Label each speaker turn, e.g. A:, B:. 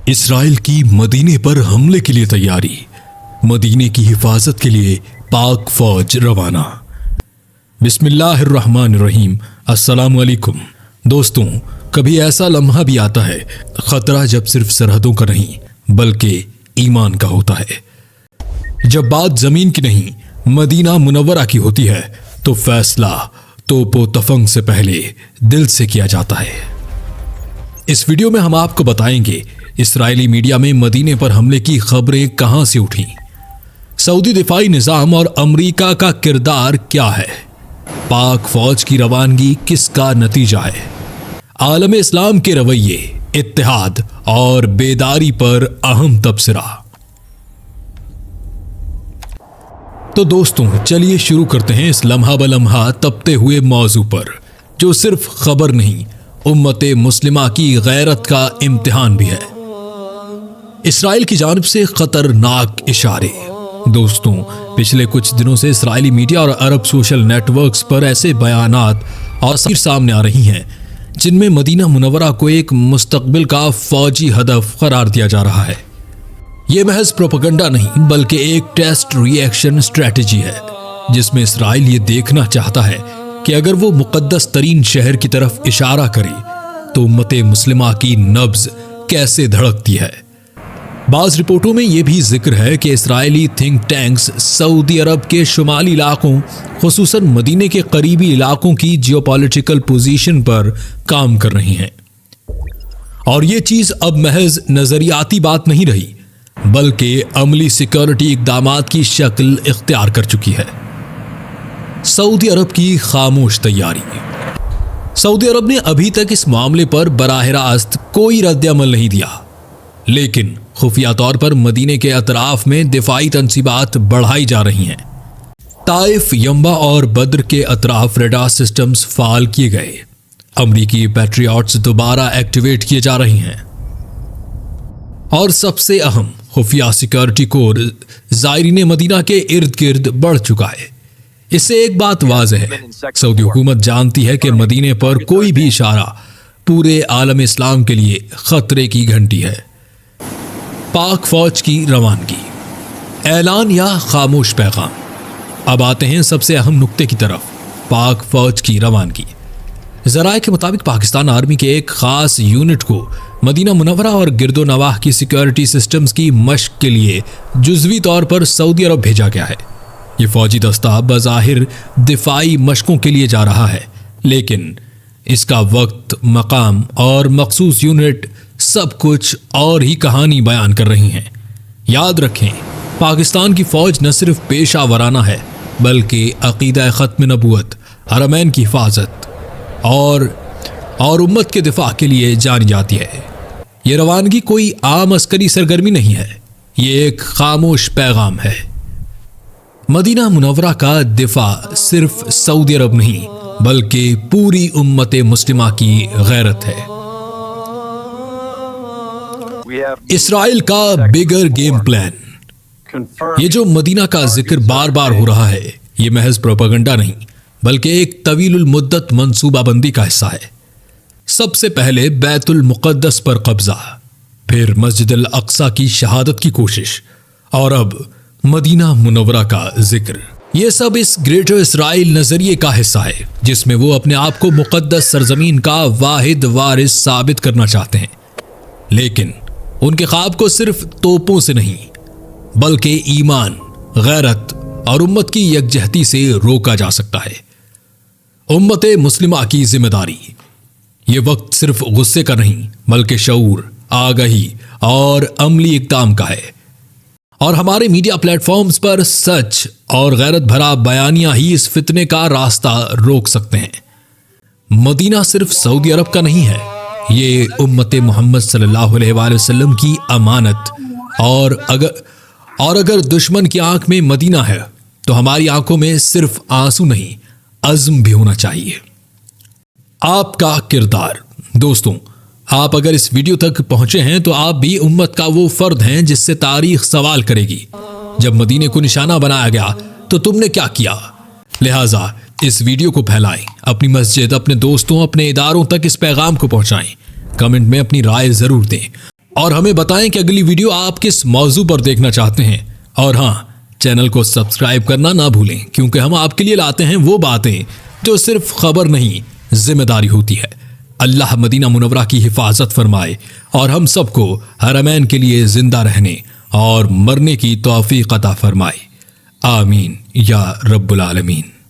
A: اسرائیل کی مدینے پر حملے کے لیے تیاری، مدینے کی حفاظت کے لیے پاک فوج روانہ۔ بسم اللہ الرحمن الرحیم۔ السلام علیکم دوستوں، کبھی ایسا لمحہ بھی آتا ہے خطرہ جب صرف سرحدوں کا نہیں بلکہ ایمان کا ہوتا ہے۔ جب بات زمین کی نہیں مدینہ منورہ کی ہوتی ہے تو فیصلہ توپ و تفنگ سے پہلے دل سے کیا جاتا ہے۔ اس ویڈیو میں ہم آپ کو بتائیں گے اسرائیلی میڈیا میں مدینے پر حملے کی خبریں کہاں سے اٹھیں، سعودی دفاعی نظام اور امریکہ کا کردار کیا ہے، پاک فوج کی روانگی کس کا نتیجہ ہے، عالم اسلام کے رویے، اتحاد اور بیداری پر اہم تبصرہ۔ تو دوستوں چلیے شروع کرتے ہیں اس لمحہ بلمحہ تپتے ہوئے موضوع پر، جو صرف خبر نہیں امت مسلمہ کی غیرت کا امتحان بھی ہے۔ اسرائیل کی جانب سے خطرناک اشارے۔ دوستوں پچھلے کچھ دنوں سے اسرائیلی میڈیا اور عرب سوشل نیٹ ورکس پر ایسے بیانات اور تصاویر سامنے آ رہی ہیں جن میں مدینہ منورہ کو ایک مستقبل کا فوجی ہدف قرار دیا جا رہا ہے۔ یہ محض پروپیگنڈا نہیں بلکہ ایک ٹیسٹ ری ایکشن اسٹریٹجی ہے، جس میں اسرائیل یہ دیکھنا چاہتا ہے کہ اگر وہ مقدس ترین شہر کی طرف اشارہ کرے تو امت مسلمہ کی نبض کیسے دھڑکتی ہے۔ بعض رپورٹوں میں یہ بھی ذکر ہے کہ اسرائیلی تھنک ٹینکس سعودی عرب کے شمالی علاقوں خصوصاً مدینے کے قریبی علاقوں کی جیوپولیٹیکل پوزیشن پر کام کر رہی ہیں، اور یہ چیز اب محض نظریاتی بات نہیں رہی بلکہ عملی سیکورٹی اقدامات کی شکل اختیار کر چکی ہے۔ سعودی عرب کی خاموش تیاری۔ سعودی عرب نے ابھی تک اس معاملے پر براہ راست کوئی رد عمل نہیں دیا، لیکن خفیہ طور پر مدینے کے اطراف میں دفاعی تنصیبات بڑھائی جا رہی ہیں۔ طائف، ینبع اور بدر کے اطراف ریڈار سسٹمز فعال کیے گئے، امریکی پیٹریاٹس دوبارہ ایکٹیویٹ کیے جا رہے ہیں، اور سب سے اہم خفیہ سیکورٹی کور زائرین مدینہ کے ارد گرد بڑھ چکا ہے۔ اس سے ایک بات واضح ہے، سعودی حکومت جانتی ہے کہ مدینے پر کوئی بھی اشارہ پورے عالم اسلام کے لیے خطرے کی گھنٹی ہے۔ پاک فوج کی روانگی، اعلان یا خاموش پیغام۔ اب آتے ہیں سب سے اہم نقطے کی طرف، پاک فوج کی روانگی۔ ذرائع کے مطابق پاکستان آرمی کے ایک خاص یونٹ کو مدینہ منورہ اور گرد و نواح کی سیکورٹی سسٹمز کی مشق کے لیے جزوی طور پر سعودی عرب بھیجا گیا ہے۔ یہ فوجی دستہ بظاہر دفاعی مشقوں کے لیے جا رہا ہے، لیکن اس کا وقت، مقام اور مخصوص یونٹ سب کچھ اور ہی کہانی بیان کر رہی ہیں۔ یاد رکھیں، پاکستان کی فوج نہ صرف پیشہ ورانہ ہے بلکہ عقیدہ ختم نبوت، حرمین کی حفاظت اور امت کے دفاع کے لیے جانی جاتی ہے۔ یہ روانگی کوئی عام عسکری سرگرمی نہیں ہے، یہ ایک خاموش پیغام ہے۔ مدینہ منورہ کا دفاع صرف سعودی عرب نہیں بلکہ پوری امت مسلمہ کی غیرت ہے۔ اسرائیل کا بگر گیم پلان۔ یہ جو مدینہ کا ذکر بار بار ہو رہا ہے یہ محض پروپیگنڈا نہیں بلکہ ایک طویل المدت منصوبہ بندی کا حصہ ہے۔ سب سے پہلے بیت المقدس پر قبضہ، پھر مسجد الاقصی کی شہادت کی کوشش، اور اب مدینہ منورہ کا ذکر۔ یہ سب اس گریٹر اسرائیل نظریے کا حصہ ہے جس میں وہ اپنے آپ کو مقدس سرزمین کا واحد وارث ثابت کرنا چاہتے ہیں، لیکن ان کے خواب کو صرف توپوں سے نہیں بلکہ ایمان، غیرت اور امت کی یکجہتی سے روکا جا سکتا ہے۔ امت مسلمہ کی ذمہ داری، یہ وقت صرف غصے کا نہیں بلکہ شعور، آگہی اور عملی اقدام کا ہے، اور ہمارے میڈیا پلیٹ فارمز پر سچ اور غیرت بھرا بیانیہ ہی اس فتنے کا راستہ روک سکتے ہیں۔ مدینہ صرف سعودی عرب کا نہیں ہے، یہ امت محمد صلی اللہ علیہ وآلہ وسلم کی امانت، اور اگر دشمن کی آنکھ میں مدینہ ہے تو ہماری آنکھوں میں صرف آنسو نہیں، عزم بھی ہونا چاہیے۔ آپ کا کردار۔ دوستوں آپ اگر اس ویڈیو تک پہنچے ہیں تو آپ بھی امت کا وہ فرد ہیں جس سے تاریخ سوال کرے گی، جب مدینے کو نشانہ بنایا گیا تو تم نے کیا کیا؟ لہٰذا اس ویڈیو کو پھیلائیں، اپنی مسجد، اپنے دوستوں، اپنے اداروں تک اس پیغام کو پہنچائیں، کمنٹ میں اپنی رائے ضرور دیں اور ہمیں بتائیں کہ اگلی ویڈیو آپ کس موضوع پر دیکھنا چاہتے ہیں۔ اور ہاں، چینل کو سبسکرائب کرنا نہ بھولیں، کیونکہ ہم آپ کے لیے لاتے ہیں وہ باتیں جو صرف خبر نہیں ذمہ داری ہوتی ہے۔ اللہ مدینہ منورہ کی حفاظت فرمائے اور ہم سب کو حرمین کے لیے زندہ رہنے اور مرنے کی توفیق عطا فرمائے۔ آمین یا رب العالمین۔